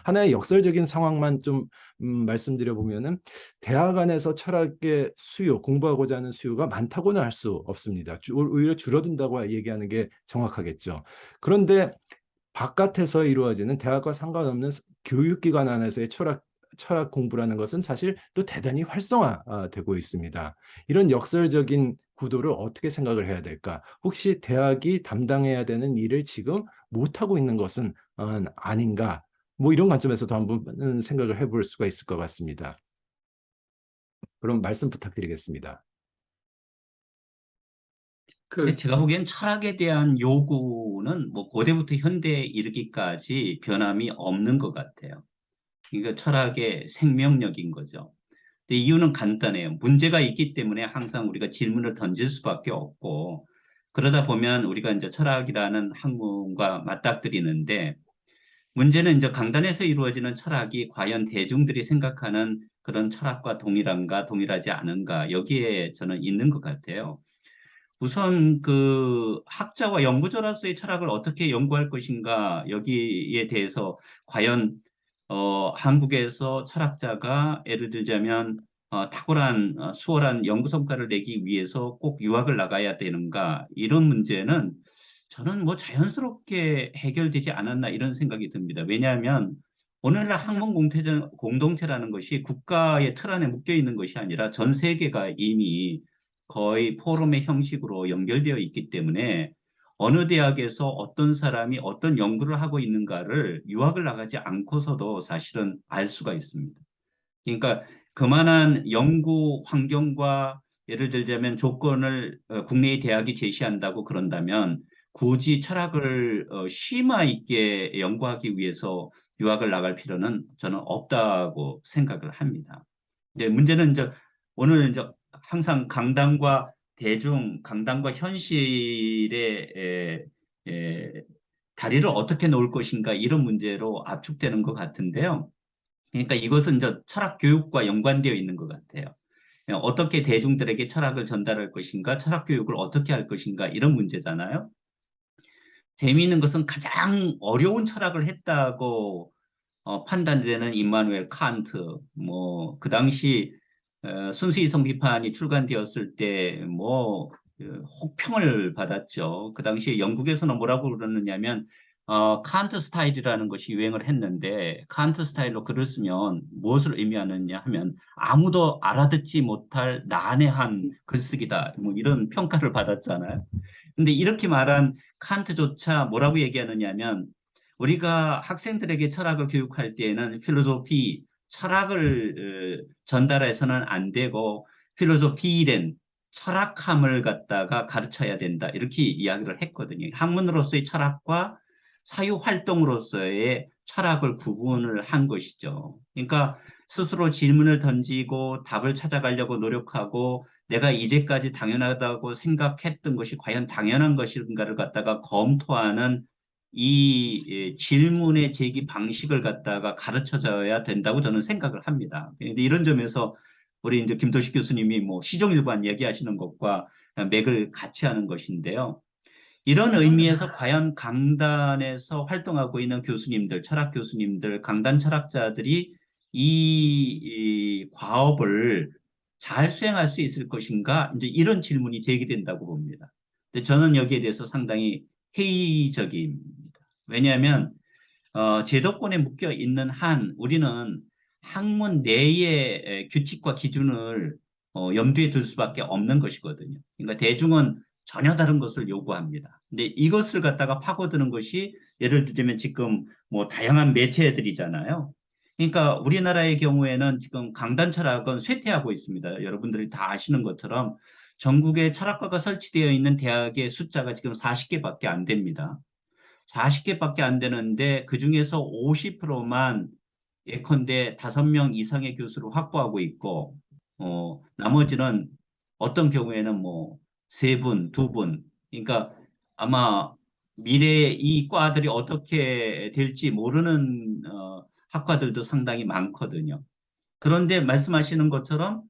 하나의 역설적인 상황만 좀 말씀드려 보면은 대학 안에서 철학의 수요, 공부하고자 하는 수요가 많다고는 할 수 없습니다. 오히려 줄어든다고 얘기하는 게 정확하겠죠. 그런데 바깥에서 이루어지는 대학과 상관없는 교육기관 안에서의 철학 공부라는 것은 사실 또 대단히 활성화되고 있습니다. 이런 역설적인 구도를 어떻게 생각을 해야 될까? 혹시 대학이 담당해야 되는 일을 지금 못하고 있는 것은 아닌가? 뭐 이런 관점에서도 한번 생각을 해볼 수가 있을 것 같습니다. 그럼 말씀 부탁드리겠습니다. 제가 보기엔 철학에 대한 요구는 뭐 고대부터 현대에 이르기까지 변함이 없는 것 같아요. 그러니까 철학의 생명력인 거죠. 근데 이유는 간단해요. 문제가 있기 때문에 항상 우리가 질문을 던질 수밖에 없고, 그러다 보면 우리가 이제 철학이라는 학문과 맞닥뜨리는데, 문제는 이제 강단에서 이루어지는 철학이 과연 대중들이 생각하는 그런 철학과 동일한가, 동일하지 않은가, 여기에 저는 있는 것 같아요. 우선 그 학자와 연구자로서의 철학을 어떻게 연구할 것인가, 여기에 대해서 과연 한국에서 철학자가 예를 들자면 탁월한 수월한 연구 성과를 내기 위해서 꼭 유학을 나가야 되는가, 이런 문제는 저는 뭐 자연스럽게 해결되지 않았나 이런 생각이 듭니다. 왜냐하면 오늘날 학문 공동체라는 것이 국가의 틀 안에 묶여 있는 것이 아니라 전 세계가 이미 거의 포럼의 형식으로 연결되어 있기 때문에 어느 대학에서 어떤 사람이 어떤 연구를 하고 있는가를 유학을 나가지 않고서도 사실은 알 수가 있습니다. 그러니까 그만한 연구 환경과 예를 들자면 조건을 국내의 대학이 제시한다고 그런다면 굳이 철학을 심화 있게 연구하기 위해서 유학을 나갈 필요는 저는 없다고 생각을 합니다. 이제 문제는 이제 오늘 이제 항상 강단과 대중, 강단과 현실의 다리를 어떻게 놓을 것인가 이런 문제로 압축되는 것 같은데요. 그러니까 이것은 이제 철학 교육과 연관되어 있는 것 같아요. 어떻게 대중들에게 철학을 전달할 것인가, 철학 교육을 어떻게 할 것인가 이런 문제잖아요. 재미있는 것은 가장 어려운 철학을 했다고 판단되는 임마누엘 칸트, 뭐 그 당시 순수이성 비판이 출간되었을 때 뭐 혹평을 받았죠. 그 당시에 영국에서는 뭐라고 그러느냐면 칸트 스타일이라는 것이 유행을 했는데 칸트 스타일로 글을 쓰면 무엇을 의미하느냐 하면 아무도 알아듣지 못할 난해한 글쓰기다. 뭐 이런 평가를 받았잖아요. 근데 이렇게 말한 칸트조차 뭐라고 얘기하느냐면 우리가 학생들에게 철학을 교육할 때에는 필로소피, 철학을 전달해서는 안 되고 필로소피된 철학함을 갖다가 가르쳐야 된다. 이렇게 이야기를 했거든요. 학문으로서의 철학과 사유활동으로서의 철학을 구분을 한 것이죠. 그러니까 스스로 질문을 던지고 답을 찾아가려고 노력하고 내가 이제까지 당연하다고 생각했던 것이 과연 당연한 것인가를 갖다가 검토하는 이 질문의 제기 방식을 갖다가 가르쳐줘야 된다고 저는 생각을 합니다. 근데 이런 점에서 우리 이제 김도식 교수님이 뭐 시종일관 얘기하시는 것과 맥을 같이 하는 것인데요. 이런 의미에서 과연 강단에서 활동하고 있는 교수님들, 철학 교수님들, 강단 철학자들이 이 과업을 잘 수행할 수 있을 것인가? 이제 이런 질문이 제기된다고 봅니다. 근데 저는 여기에 대해서 상당히 회의적입니다. 왜냐하면 제도권에 묶여 있는 한 우리는 학문 내의 규칙과 기준을 염두에 둘 수밖에 없는 것이거든요. 그러니까 대중은 전혀 다른 것을 요구합니다. 근데 이것을 갖다가 파고드는 것이 예를 들자면 지금 뭐 다양한 매체들이잖아요. 그러니까 우리나라의 경우에는 지금 강단 철학은 쇠퇴하고 있습니다. 여러분들이 다 아시는 것처럼 전국에 철학과가 설치되어 있는 대학의 숫자가 지금 40개밖에 안 됩니다. 40개밖에 안 되는데 그중에서 50%만 예컨대 5명 이상의 교수를 확보하고 있고 나머지는 어떤 경우에는 뭐 3분, 2분. 그러니까 아마 미래에 이 과들이 어떻게 될지 모르는 학과들도 상당히 많거든요. 그런데 말씀하시는 것처럼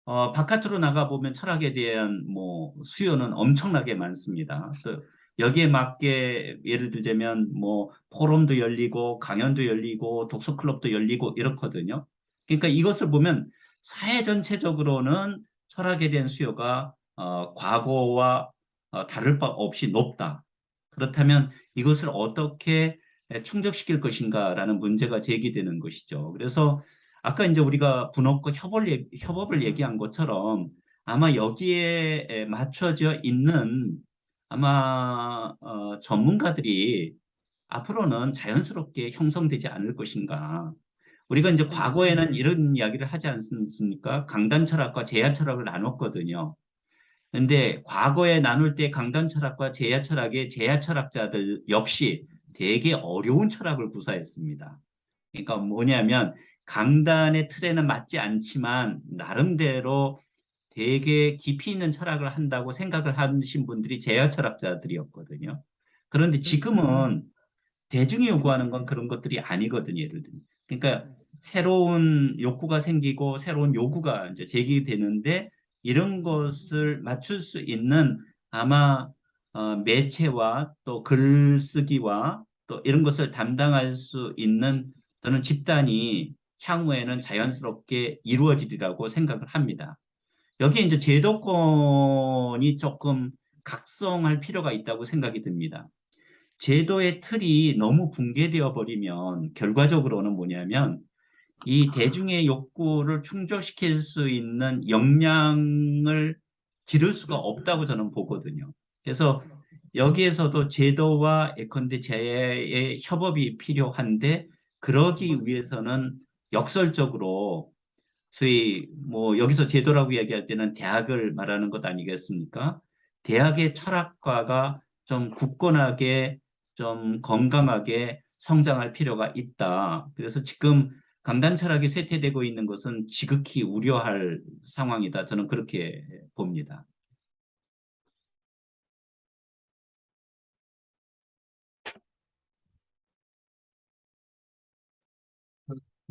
바깥으로 나가보면 철학에 대한 뭐 수요는 엄청나게 많습니다. 여기에 맞게 예를 들자면 뭐 포럼도 열리고 강연도 열리고 독서 클럽도 열리고 이렇거든요. 그러니까 이것을 보면 사회 전체적으로는 철학에 대한 수요가 과거와 다를 바 없이 높다. 그렇다면 이것을 어떻게 충족시킬 것인가라는 문제가 제기되는 것이죠. 그래서 아까 이제 우리가 분업과 협업을 얘기한 것처럼 아마 여기에 맞춰져 있는 아마 전문가들이 앞으로는 자연스럽게 형성되지 않을 것인가. 우리가 이제 과거에는 이런 이야기를 하지 않습니까? 강단 철학과 제야 철학을 나눴거든요. 근데 과거에 나눌 때 강단 철학과 제야 철학의 제야 철학자들 역시 되게 어려운 철학을 구사했습니다. 그러니까 뭐냐면 강단의 틀에는 맞지 않지만 나름대로 되게 깊이 있는 철학을 한다고 생각을 하신 분들이 제야 철학자들이었거든요. 그런데 지금은 대중이 요구하는 건 그런 것들이 아니거든요. 예를 들면. 그러니까 새로운 욕구가 생기고 새로운 요구가 이제 제기되는데 이런 것을 맞출 수 있는 아마 매체와 또 글쓰기와 또 이런 것을 담당할 수 있는 저는 집단이 향후에는 자연스럽게 이루어지리라고 생각을 합니다. 여기에 이제 제도권이 조금 각성할 필요가 있다고 생각이 듭니다. 제도의 틀이 너무 붕괴되어 버리면 결과적으로는 뭐냐면 이 대중의 욕구를 충족시킬 수 있는 역량을 기를 수가 없다고 저는 보거든요. 그래서 여기에서도 제도와 예컨대 재의 협업이 필요한데 그러기 위해서는 역설적으로 소위 뭐 여기서 제도라고 이야기할 때는 대학을 말하는 것 아니겠습니까? 대학의 철학과가 좀 굳건하게 좀 건강하게 성장할 필요가 있다. 그래서 지금 강단 철학이 쇠퇴되고 있는 것은 지극히 우려할 상황이다. 저는 그렇게 봅니다.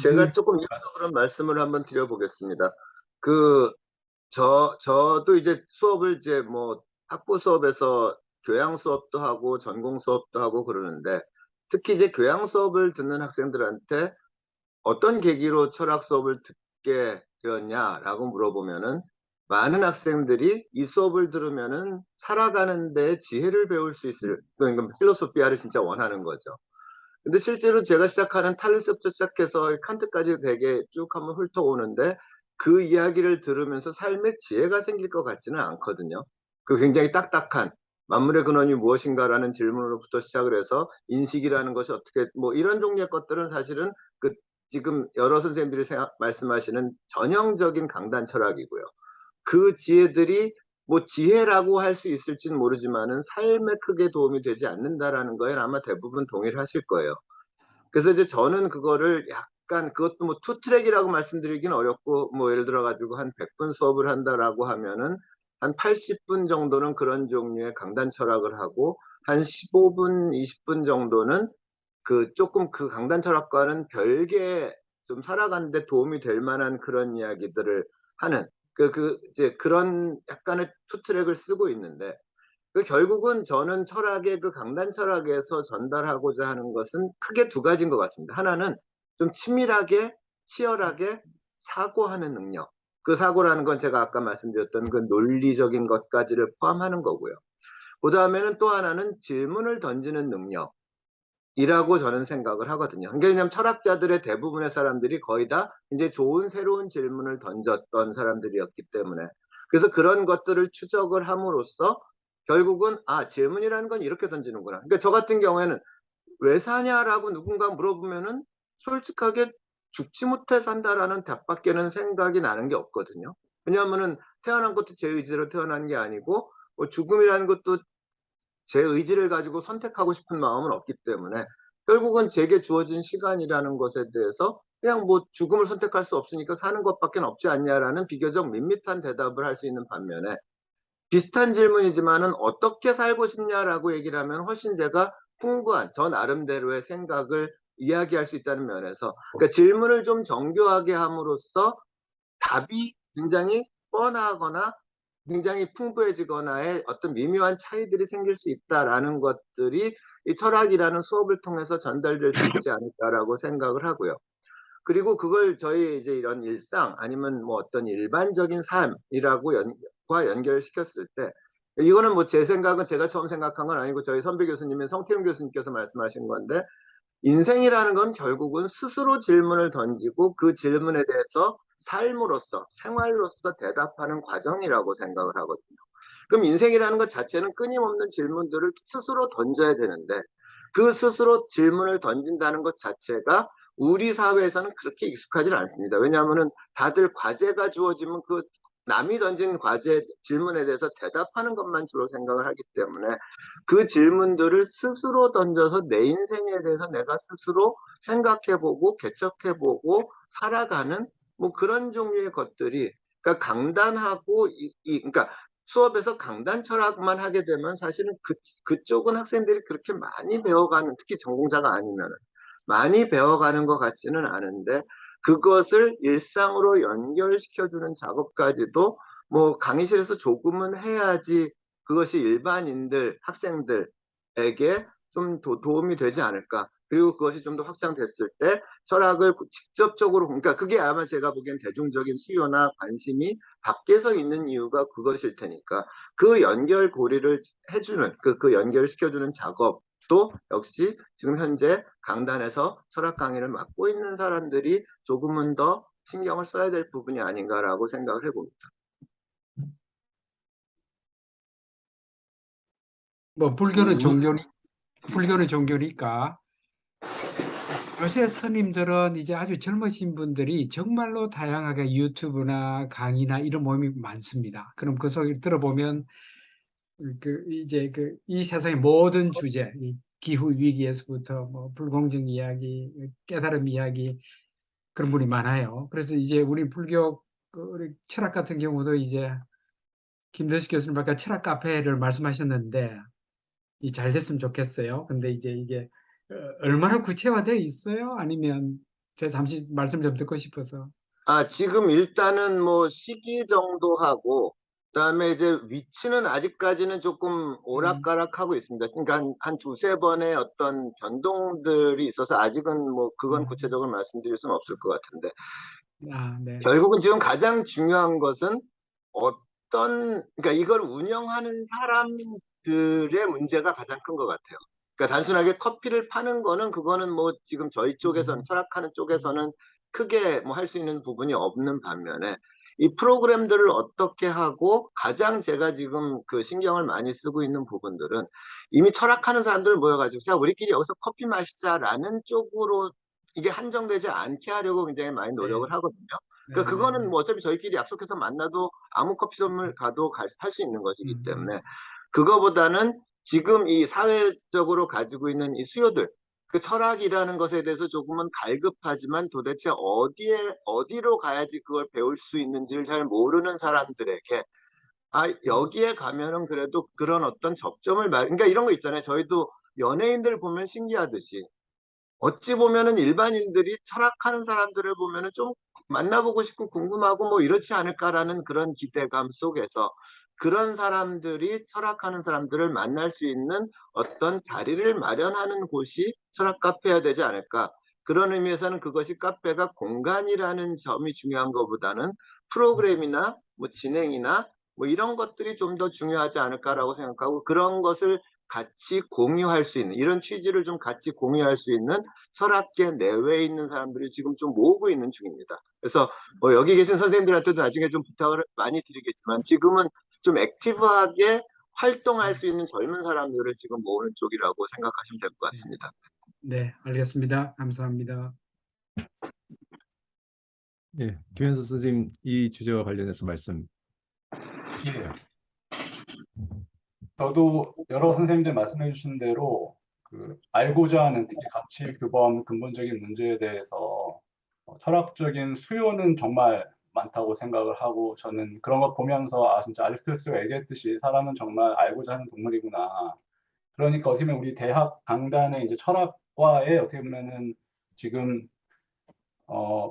제가 조금 이런저런 말씀을 한번 드려보겠습니다. 그, 저도 이제 수업을 이제 뭐 학부 수업에서 교양 수업도 하고 전공 수업도 하고 그러는데 특히 이제 교양 수업을 듣는 학생들한테 어떤 계기로 철학 수업을 듣게 되었냐라고 물어보면은 많은 학생들이 이 수업을 들으면은 살아가는 데 지혜를 배울 수 있을, 그러니까 필로소피아를 진짜 원하는 거죠. 근데 실제로 제가 시작하는 탈레스부터 시작해서 칸트까지 되게 쭉 한번 훑어오는데 그 이야기를 들으면서 삶의 지혜가 생길 것 같지는 않거든요. 그 굉장히 딱딱한 만물의 근원이 무엇인가라는 질문으로부터 시작을 해서 인식이라는 것이 어떻게 뭐 이런 종류의 것들은 사실은 그 지금 여러 선생님들이 말씀하시는 전형적인 강단 철학이고요. 그 지혜들이 뭐 지혜라고 할 수 있을지는 모르지만은 삶에 크게 도움이 되지 않는다라는 거에 아마 대부분 동의를 하실 거예요. 그래서 이제 저는 그거를 약간 그것도 뭐 투트랙이라고 말씀드리긴 어렵고 뭐 예를 들어 가지고 한 100분 수업을 한다라고 하면은 한 80분 정도는 그런 종류의 강단 철학을 하고 한 15분, 20분 정도는 그 조금 그 강단 철학과는 별개 좀 살아가는데 도움이 될 만한 그런 이야기들을 하는 이제 그런 약간의 투트랙을 쓰고 있는데 그 결국은 저는 철학의 그 강단 철학에서 전달하고자 하는 것은 크게 두 가지인 것 같습니다. 하나는 좀 치밀하게 치열하게 사고하는 능력. 그 사고라는 건 제가 아까 말씀드렸던 그 논리적인 것까지를 포함하는 거고요. 그 다음에는 또 하나는 질문을 던지는 능력. 이라고 저는 생각을 하거든요. 왜냐하면 철학자들의 대부분의 사람들이 거의 다 이제 좋은 새로운 질문을 던졌던 사람들이었기 때문에 그래서 그런 것들을 추적을 함으로써 결국은 질문이라는 건 이렇게 던지는구나. 그러니까 저 같은 경우에는 왜 사냐라고 누군가 물어보면은 솔직하게 죽지 못해 산다라는 답밖에는 생각이 나는 게 없거든요. 왜냐하면은 태어난 것도 제 의지로 태어난 게 아니고 뭐 죽음이라는 것도 제 의지를 가지고 선택하고 싶은 마음은 없기 때문에 결국은 제게 주어진 시간이라는 것에 대해서 그냥 뭐 죽음을 선택할 수 없으니까 사는 것밖에 없지 않냐라는 비교적 밋밋한 대답을 할 수 있는 반면에 비슷한 질문이지만은 어떻게 살고 싶냐라고 얘기를 하면 훨씬 제가 풍부한 저 나름대로의 생각을 이야기할 수 있다는 면에서 그러니까 질문을 좀 정교하게 함으로써 답이 굉장히 뻔하거나 굉장히 풍부해지거나의 어떤 미묘한 차이들이 생길 수 있다라는 것들이 이 철학이라는 수업을 통해서 전달될 수 있지 않을까라고 생각을 하고요. 그리고 그걸 저희 이제 이런 일상 아니면 뭐 어떤 일반적인 삶이라고 과 연결시켰을 때 이거는 뭐 제 생각은 제가 처음 생각한 건 아니고 저희 선배 교수님인 성태웅 교수님께서 말씀하신 건데 인생이라는 건 결국은 스스로 질문을 던지고 그 질문에 대해서 삶으로서 생활로서 대답하는 과정이라고 생각을 하거든요. 그럼 인생이라는 것 자체는 끊임없는 질문들을 스스로 던져야 되는데 그 스스로 질문을 던진다는 것 자체가 우리 사회에서는 그렇게 익숙하지 않습니다. 왜냐하면 다들 과제가 주어지면 그 남이 던진 과제 질문에 대해서 대답하는 것만 주로 생각을 하기 때문에 그 질문들을 스스로 던져서 내 인생에 대해서 내가 스스로 생각해보고 개척해보고 살아가는 뭐 그런 종류의 것들이 그러니까 강단하고 그러니까 수업에서 강단 철학만 하게 되면 사실은 그쪽은 학생들이 그렇게 많이 배워가는 특히 전공자가 아니면 많이 배워가는 것 같지는 않은데 그것을 일상으로 연결시켜주는 작업까지도 뭐 강의실에서 조금은 해야지 그것이 일반인들, 학생들에게 좀 도움이 되지 않을까. 그리고 그것이 좀 더 확장됐을 때 철학을 직접적으로, 그러니까 그게 아마 제가 보기엔 대중적인 수요나 관심이 밖에서 있는 이유가 그것일 테니까 그 연결고리를 해주는, 그 연결시켜주는 작업도 역시 지금 현재 강단에서 철학 강의를 맡고 있는 사람들이 조금은 더 신경을 써야 될 부분이 아닌가라고 생각을 해봅니다. 뭐 불교는 종교니까 요새 스님들은 이제 아주 젊으신 분들이 정말로 다양하게 유튜브나 강의나 이런 모임이 많습니다. 그럼 그 속에 들어보면 이 세상의 모든 주제, 이 기후 위기에서부터 뭐 불공정 이야기, 깨달음 이야기 그런 분이 많아요. 그래서 이제 우리 불교 우리 철학 같은 경우도 이제 김도식 교수님 아까 철학 카페를 말씀하셨는데 이 잘 됐으면 좋겠어요. 근데 이제 이게 얼마나 구체화되어 있어요? 아니면 제가 잠시 말씀 좀 듣고 싶어서. 지금 일단은 뭐 시기 정도 하고, 그다음에 이제 위치는 아직까지는 조금 오락가락하고 있습니다. 그러니까 한 두세 번의 어떤 변동들이 있어서 아직은 뭐 그건 구체적으로 말씀드릴 수는 없을 것 같은데, 네. 결국은 지금 가장 중요한 것은 그러니까 이걸 운영하는 사람들의 문제가 가장 큰 것 같아요. 그러니까 단순하게 커피를 파는 거는 그거는 뭐 지금 저희 쪽에서는 철학하는 쪽에서는 크게 뭐 할 수 있는 부분이 없는 반면에 이 프로그램들을 어떻게 하고 가장 제가 지금 그 신경을 많이 쓰고 있는 부분들은 이미 철학하는 사람들 모여가지고 자 우리끼리 여기서 커피 마시자라는 쪽으로 이게 한정되지 않게 하려고 굉장히 많이 노력을 하거든요. 그러니까 그거는 뭐 어차피 저희끼리 약속해서 만나도 아무 커피숍을 가도 할 수 있는 것이기 때문에 그거보다는 지금 이 사회적으로 가지고 있는 이 수요들 그 철학이라는 것에 대해서 조금은 갈급하지만 도대체 어디로 가야지 그걸 배울 수 있는지를 잘 모르는 사람들에게 여기에 가면은 그래도 그런 어떤 접점을 그러니까 이런 거 있잖아요. 저희도 연예인들 보면 신기하듯이 어찌 보면은 일반인들이 철학하는 사람들을 보면은 좀 만나보고 싶고 궁금하고 뭐 이렇지 않을까라는 그런 기대감 속에서 그런 사람들이 철학하는 사람들을 만날 수 있는 어떤 자리를 마련하는 곳이 철학 카페여야 되지 않을까. 그런 의미에서는 그것이 카페가 공간이라는 점이 중요한 것보다는 프로그램이나 뭐 진행이나 뭐 이런 것들이 좀 더 중요하지 않을까라고 생각하고 그런 것을 같이 공유할 수 있는 이런 취지를 좀 같이 공유할 수 있는 철학계 내외에 있는 사람들이 지금 좀 모으고 있는 중입니다. 그래서 뭐 여기 계신 선생님들한테도 나중에 좀 부탁을 많이 드리겠지만 지금은 좀 액티브하게 활동할 수 있는 젊은 사람들을 지금 모으는 쪽이라고 생각하시면 될 것 같습니다. 네, 알겠습니다. 감사합니다. 예, 김현수 선생님 이 주제와 관련해서 말씀 주시고요. 저도 여러 선생님들 말씀해 주신 대로 알고자 하는 특히 가치 규범 근본적인 문제에 대해서 철학적인 수요는 정말 많다고 생각을 하고 저는 그런 거 보면서 진짜 아리스토텔스가 얘기했듯이 사람은 정말 알고자 하는 동물이구나. 그러니까 어떻게 보면 우리 대학 강단의 이제 철학과에 어떻게 보면은 지금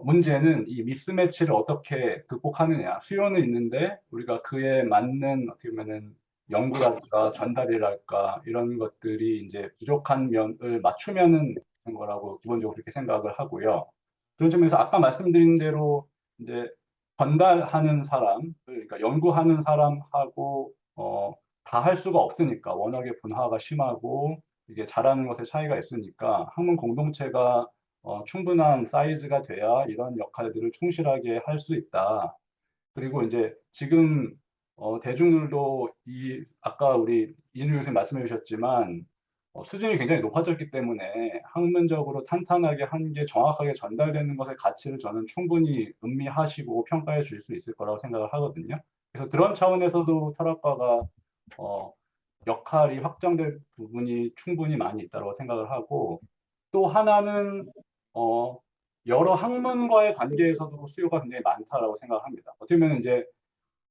문제는 이 미스매치를 어떻게 극복하느냐. 수요는 있는데 우리가 그에 맞는 어떻게 보면은 연구랄까 전달이랄까 이런 것들이 이제 부족한 면을 맞추면은 되는 거라고 기본적으로 그렇게 생각을 하고요. 그런 점에서 아까 말씀드린 대로 이제 전달하는 사람, 그러니까 연구하는 사람하고 다 할 수가 없으니까 워낙에 분화가 심하고 이게 잘하는 것에 차이가 있으니까 학문 공동체가 충분한 사이즈가 돼야 이런 역할들을 충실하게 할 수 있다. 그리고 이제 지금 대중들도 이 아까 우리 이준우 교수님 말씀해 주셨지만 수준이 굉장히 높아졌기 때문에 학문적으로 탄탄하게 한 게 정확하게 전달되는 것의 가치를 저는 충분히 음미하시고 평가해 줄 수 있을 거라고 생각을 하거든요. 그래서 그런 차원에서도 철학과가 어, 역할이 확장될 부분이 충분히 많이 있다고 생각을 하고 또 하나는 어, 여러 학문과의 관계에서도 수요가 굉장히 많다라고 생각합니다. 어떻게 보면 이제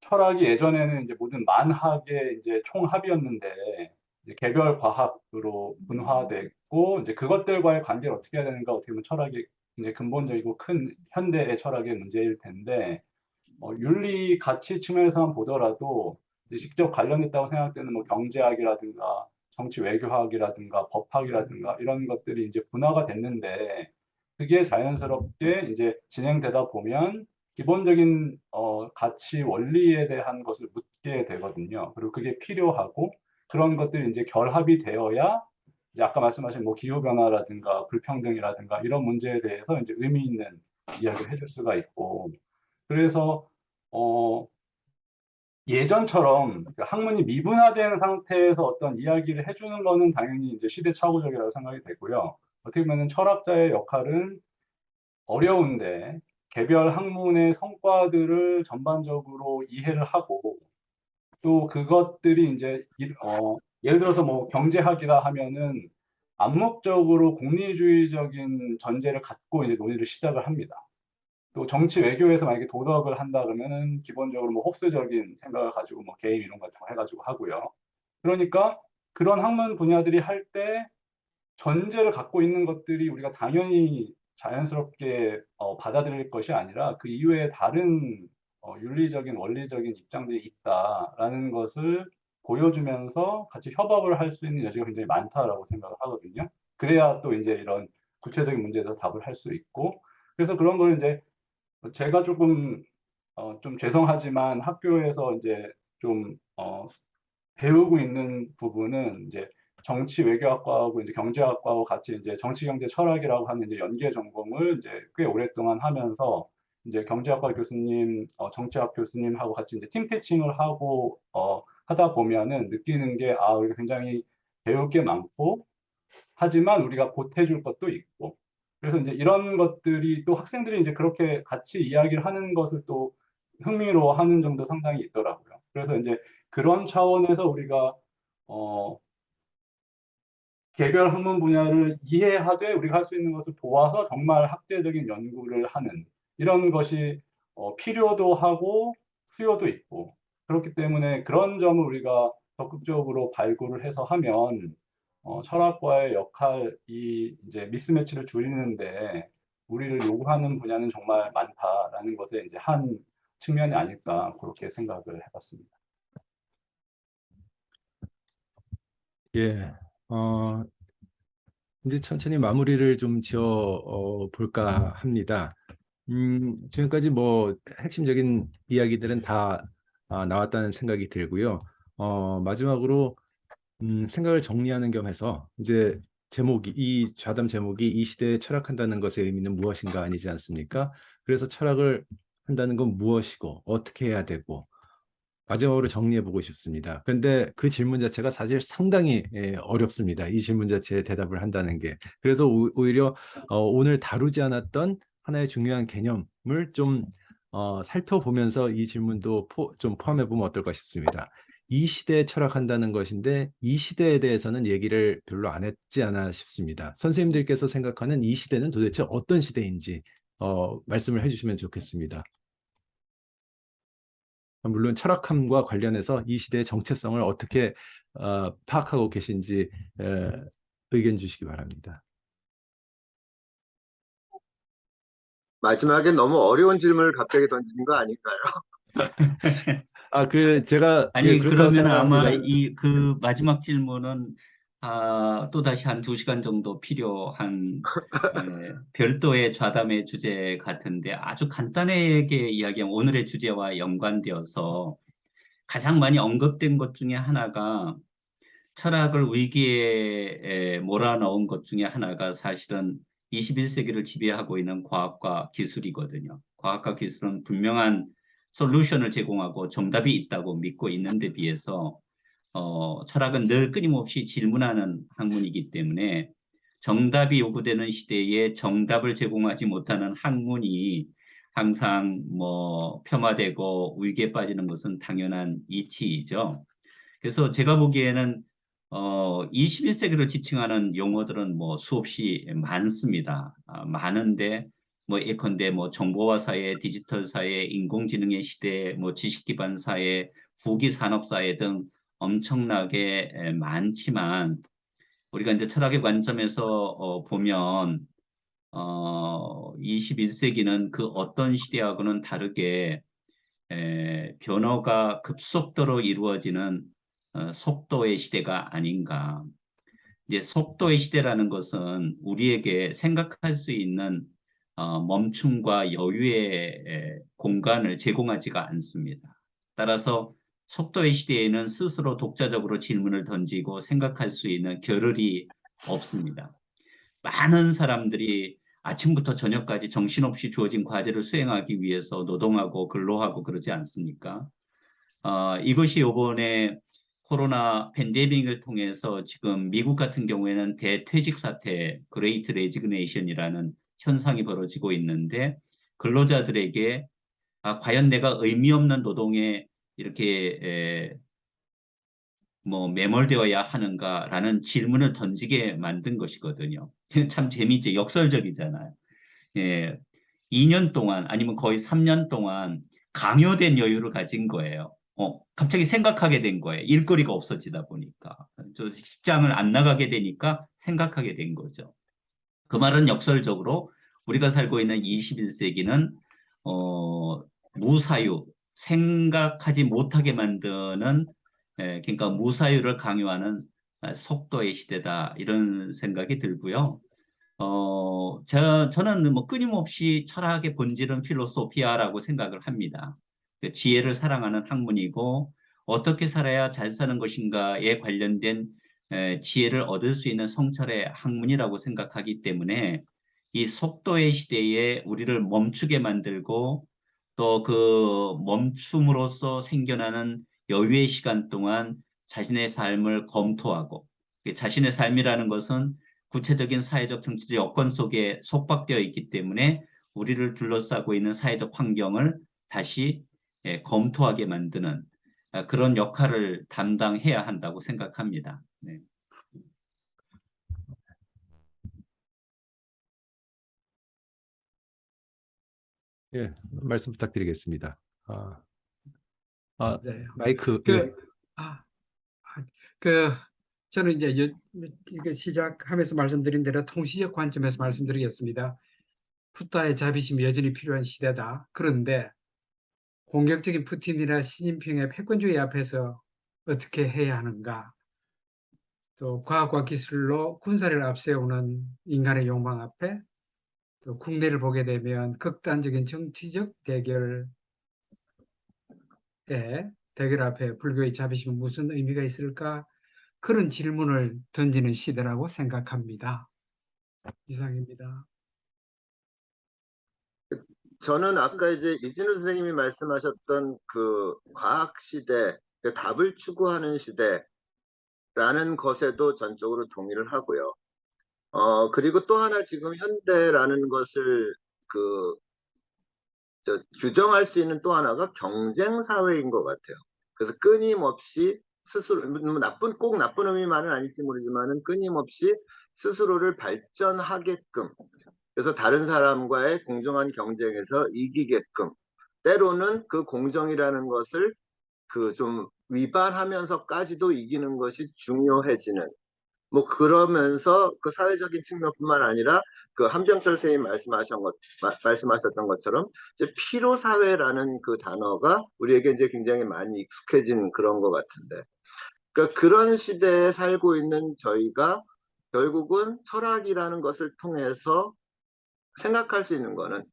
철학이 예전에는 이제 모든 만학의 이제 총합이었는데 이제 개별 과학으로 분화됐고 이제 그것들과의 관계를 어떻게 해야 되는가 어떻게 보면 철학이 굉장히 근본적이고 큰 현대의 철학의 문제일 텐데 윤리 가치 측면에서만 보더라도 이제 직접 관련됐다고 생각되는 뭐 경제학이라든가 정치 외교학이라든가 법학이라든가 이런 것들이 이제 분화가 됐는데 그게 자연스럽게 이제 진행되다 보면 기본적인 가치 원리에 대한 것을 묻게 되거든요. 그리고 그게 필요하고 그런 것들이 이제 결합이 되어야 이제 아까 말씀하신 뭐 기후 변화라든가 불평등이라든가 이런 문제에 대해서 이제 의미 있는 이야기를 해줄 수가 있고 그래서 어, 예전처럼 그 학문이 미분화된 상태에서 어떤 이야기를 해주는 거는 당연히 이제 시대착오적이라고 생각이 되고요. 어떻게 보면 철학자의 역할은 어려운데 개별 학문의 성과들을 전반적으로 이해를 하고 또 그것들이 이제 예를 들어서 뭐 경제학이라 하면은 암묵적으로 공리주의적인 전제를 갖고 이제 논의를 시작을 합니다. 또 정치 외교에서 만약에 도덕을 한다 그러면은 기본적으로 뭐 홉스적인 생각을 가지고 뭐 게임 이론 같은 거 해가지고 하고요. 그러니까 그런 학문 분야들이 할 때 전제를 갖고 있는 것들이 우리가 당연히 자연스럽게 받아들일 것이 아니라 그 이외에 다른 윤리적인 원리적인 입장들이 있다라는 것을 보여주면서 같이 협업을 할 수 있는 여지가 굉장히 많다라고 생각을 하거든요. 그래야 또 이제 이런 구체적인 문제에 대해서 답을 할 수 있고 그래서 그런 걸 이제 제가 조금 좀 죄송하지만 학교에서 이제 좀 배우고 있는 부분은 이제 정치 외교학과하고 이제 경제학과하고 같이 이제 정치 경제 철학이라고 하는 이제 연계 전공을 이제 꽤 오랫동안 하면서 이제 경제학과 교수님, 정치학 교수님하고 같이 이제 팀 티칭을 하고 하다 보면은 느끼는 게 우리가 굉장히 배울 게 많고 하지만 우리가 보태줄 것도 있고 그래서 이제 이런 것들이 또 학생들이 이제 그렇게 같이 이야기를 하는 것을 또 흥미로워하는 점도 상당히 있더라고요. 그래서 이제 그런 차원에서 우리가 어, 개별 학문 분야를 이해하되 우리가 할 수 있는 것을 도와서 정말 학제적인 연구를 하는 이런 것이 필요도 하고 수요도 있고 그렇기 때문에 그런 점을 우리가 적극적으로 발굴을 해서 하면 철학과의 역할이 이제 미스매치를 줄이는데 우리를 요구하는 분야는 정말 많다라는 것에 이제 한 측면이 아닐까 그렇게 생각을 해봤습니다. 예. 이제 천천히 마무리를 좀 지어 볼까 합니다. 지금까지 뭐 핵심적인 이야기들은 다 나왔다는 생각이 들고요. 마지막으로 생각을 정리하는 겸해서 이제 이 좌담 제목이 이 시대에 철학한다는 것의 의미는 무엇인가 아니지 않습니까? 그래서 철학을 한다는 건 무엇이고 어떻게 해야 되고 마지막으로 정리해 보고 싶습니다. 그런데 그 질문 자체가 사실 상당히 어렵습니다. 이 질문 자체에 대답을 한다는 게. 그래서 오히려 오늘 다루지 않았던 하나의 중요한 개념을 좀 살펴보면서 이 질문도 좀 포함해 보면 어떨까 싶습니다. 이 시대에 철학한다는 것인데 이 시대에 대해서는 얘기를 별로 안 했지 않아 싶습니다. 선생님들께서 생각하는 이 시대는 도대체 어떤 시대인지 말씀을 해주시면 좋겠습니다. 물론 철학함과 관련해서 이 시대의 정체성을 어떻게 파악하고 계신지 의견 주시기 바랍니다. 마지막에 너무 어려운 질문을 갑자기 던지는 거 아닌가요? 제가 아니, 그렇다고 그러면 아마 생각합니다. 그 마지막 질문은 또다시 한 2시간 정도 필요한 별도의 좌담의 주제 같은데 아주 간단하게 이야기하면 오늘의 주제와 연관되어서 가장 많이 언급된 것 중에 하나가 철학을 위기에 몰아넣은 것 중에 하나가 사실은 21세기를 지배하고 있는 과학과 기술이거든요. 과학과 기술은 분명한 솔루션을 제공하고 정답이 있다고 믿고 있는 데 비해서 철학은 늘 끊임없이 질문하는 학문이기 때문에 정답이 요구되는 시대에 정답을 제공하지 못하는 학문이 항상 뭐 폄하되고 위기에 빠지는 것은 당연한 이치이죠. 그래서 제가 보기에는 21세기를 지칭하는 용어들은 뭐 수없이 많습니다. 많은데 뭐 예컨대 뭐 정보화 사회, 디지털 사회, 인공지능의 시대, 뭐 지식 기반 사회, 후기 산업 사회 등 엄청나게 많지만 우리가 이제 철학의 관점에서 보면 21세기는 그 어떤 시대하고는 다르게 변화가 급속도로 이루어지는 속도의 시대가 아닌가. 이제 속도의 시대라는 것은 우리에게 생각할 수 있는 멈춤과 여유의 공간을 제공하지가 않습니다. 따라서 속도의 시대에는 스스로 독자적으로 질문을 던지고 생각할 수 있는 겨를이 없습니다. 많은 사람들이 아침부터 저녁까지 정신없이 주어진 과제를 수행하기 위해서 노동하고 근로하고 그러지 않습니까? 이것이 이번에 코로나 팬데믹을 통해서 지금 미국 같은 경우에는 대퇴직 사태, 그레이트 레지그네이션이라는 현상이 벌어지고 있는데 근로자들에게 과연 내가 의미 없는 노동에 이렇게 뭐 매몰되어야 하는가라는 질문을 던지게 만든 것이거든요. 참 재미있죠. 역설적이잖아요. 예, 2년 동안 아니면 거의 3년 동안 강요된 여유를 가진 거예요. 갑자기 생각하게 된 거예요. 일거리가 없어지다 보니까. 저 직장을 안 나가게 되니까 생각하게 된 거죠. 그 말은 역설적으로 우리가 살고 있는 21세기는 무사유, 생각하지 못하게 만드는 그러니까 무사유를 강요하는 속도의 시대다 이런 생각이 들고요. 저는 뭐 끊임없이 철학의 본질은 필로소피아라고 생각을 합니다. 그 지혜를 사랑하는 학문이고 어떻게 살아야 잘 사는 것인가에 관련된 지혜를 얻을 수 있는 성찰의 학문이라고 생각하기 때문에 이 속도의 시대에 우리를 멈추게 만들고 또 그 멈춤으로써 생겨나는 여유의 시간 동안 자신의 삶을 검토하고 자신의 삶이라는 것은 구체적인 사회적 정치적 여건 속에 속박되어 있기 때문에 우리를 둘러싸고 있는 사회적 환경을 다시 검토하게 만드는 그런 역할을 담당해야 한다고 생각합니다. 네. 예, 말씀 부탁드리겠습니다. 맞아요. 마이크, 예. 그, 아, 그, 저는 이제 이거 시작하면서 말씀드린 대로 통시적 관점에서 말씀드리겠습니다. 푸타의 자비심이 여전히 필요한 시대다. 그런데 공격적인 푸틴이나 시진핑의 패권주의 앞에서 어떻게 해야 하는가? 또 과학과 기술로 군사를 앞세우는 인간의 욕망 앞에 또 국내를 보게 되면 극단적인 정치적 대결 앞에 불교의 자비심은 무슨 의미가 있을까? 그런 질문을 던지는 시대라고 생각합니다. 이상입니다. 저는 아까 이제 이진우 선생님이 말씀하셨던 그 과학 시대, 그 답을 추구하는 시대라는 것에도 전적으로 동의를 하고요. 그리고 또 하나 지금 현대라는 것을 그 규정할 수 있는 또 하나가 경쟁 사회인 것 같아요. 그래서 끊임없이 스스로 꼭 나쁜 의미만은 아닐지 모르지만은 끊임없이 스스로를 발전하게끔, 그래서 다른 사람과의 공정한 경쟁에서 이기게끔, 때로는 그 공정이라는 것을 그 좀 위반하면서까지도 이기는 것이 중요해지는, 뭐 그러면서 그 사회적인 측면뿐만 아니라 그 한병철 선생님 말씀하셨던 것처럼 이제 피로사회라는 그 단어가 우리에게 이제 굉장히 많이 익숙해진 그런 것 같은데, 그러니까 그런 시대에 살고 있는 저희가 결국은 철학이라는 것을 통해서 생각할 수 있는 거는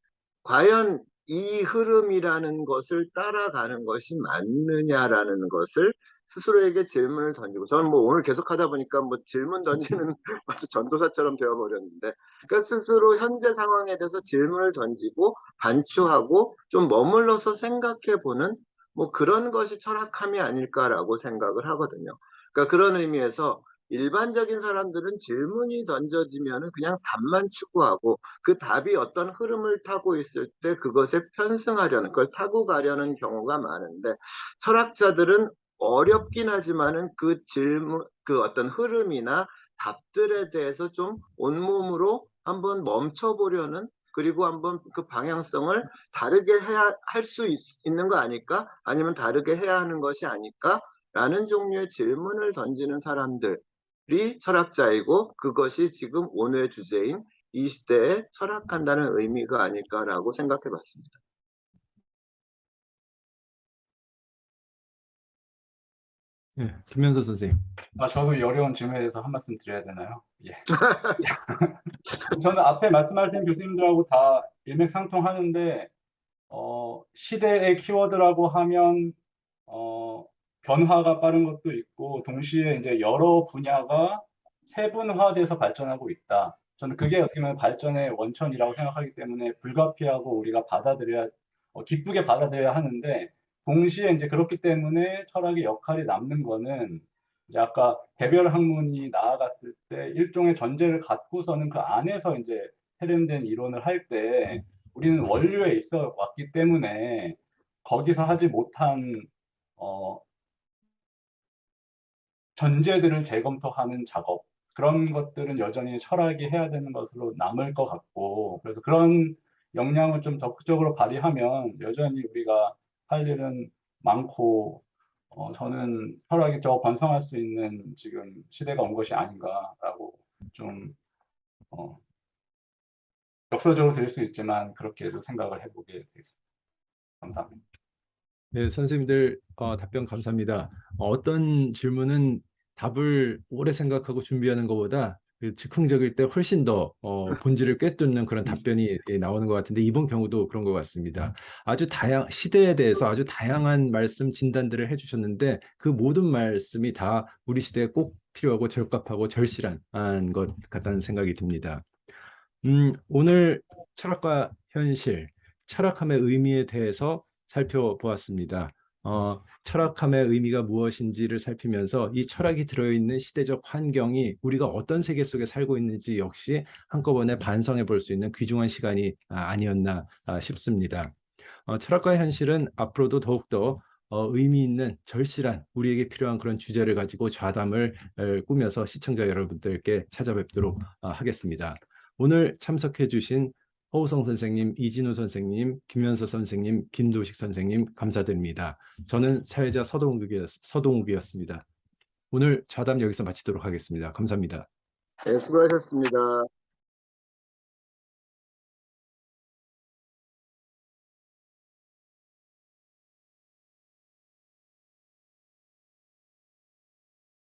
과연 이 흐름이라는 것을 따라가는 것이 맞느냐라는 것을 스스로에게 질문을 던지고, 저는 뭐 오늘 계속 하다 보니까 뭐 질문 던지는 마치 전도사처럼 되어버렸는데, 그러니까 스스로 현재 상황에 대해서 질문을 던지고 반추하고 좀 머물러서 생각해 보는 뭐 그런 것이 철학함이 아닐까라고 생각을 하거든요. 그러니까 그런 의미에서 일반적인 사람들은 질문이 던져지면은 그냥 답만 추구하고 그 답이 어떤 흐름을 타고 있을 때 그것에 편승하려는, 그걸 타고 가려는 경우가 많은데, 철학자들은 어렵긴 하지만은 그 질문, 그 어떤 흐름이나 답들에 대해서 좀 온몸으로 한번 멈춰보려는, 그리고 한번 그 방향성을 다르게 해야 할 수 있는 거 아닐까? 아니면 다르게 해야 하는 것이 아닐까? 라는 종류의 질문을 던지는 사람들이 철학자이고, 그것이 지금 오늘의 주제인 이 시대에 철학한다는 의미가 아닐까라고 생각해 봤습니다. 예, 김면서 선생님. 저도 이 어려운 질문에 대해서 한 말씀 드려야 되나요? 예. 저는 앞에 말씀하신 교수님들하고 다 일맥상통하는데, 시대의 키워드라고 하면, 변화가 빠른 것도 있고, 동시에 이제 여러 분야가 세분화돼서 발전하고 있다. 저는 그게 어떻게 보면 발전의 원천이라고 생각하기 때문에 불가피하고 우리가 기쁘게 받아들여야 하는데, 동시에 이제 그렇기 때문에 철학의 역할이 남는 거는, 이제 아까 개별 학문이 나아갔을 때 일종의 전제를 갖고서는 그 안에서 이제 세련된 이론을 할 때 우리는 원류에 있어 왔기 때문에 거기서 하지 못한 전제들을 재검토하는 작업, 그런 것들은 여전히 철학이 해야 되는 것으로 남을 것 같고, 그래서 그런 역량을 좀 적극적으로 발휘하면 여전히 우리가 할 일은 많고, 저는 철학이 더 번성할 수 있는 지금 시대가 온 것이 아닌가라고 좀 역설적으로 들릴 수 있지만 그렇게도 생각을 해보게 되겠습니다. 감사합니다. 네, 선생님들 답변 감사합니다. 어떤 질문은 답을 오래 생각하고 준비하는 것보다 그 즉흥적일 때 훨씬 더 본질을 꿰뚫는 그런 답변이 나오는 것 같은데, 이번 경우도 그런 것 같습니다. 아주 시대에 대해서 아주 다양한 말씀 진단들을 해주셨는데, 그 모든 말씀이 다 우리 시대에 꼭 필요하고 절갑하고 절실한 것 같다는 생각이 듭니다. 오늘 철학과 현실, 철학함의 의미에 대해서 살펴보았습니다. 철학함의 의미가 무엇인지를 살피면서 이 철학이 들어있는 시대적 환경이 우리가 어떤 세계 속에 살고 있는지 역시 한꺼번에 반성해 볼 수 있는 귀중한 시간이 아니었나 싶습니다. 철학과 현실은 앞으로도 더욱더 의미 있는 절실한, 우리에게 필요한 그런 주제를 가지고 좌담을 꾸며서 시청자 여러분들께 찾아뵙도록 하겠습니다. 오늘 참석해 주신 허우성 선생님, 이진우 선생님, 김면서 선생님, 김도식 선생님 감사드립니다. 저는 사회자 서동욱이었습니다. 오늘 좌담 여기서 마치도록 하겠습니다. 감사합니다. 네, 수고하셨습니다.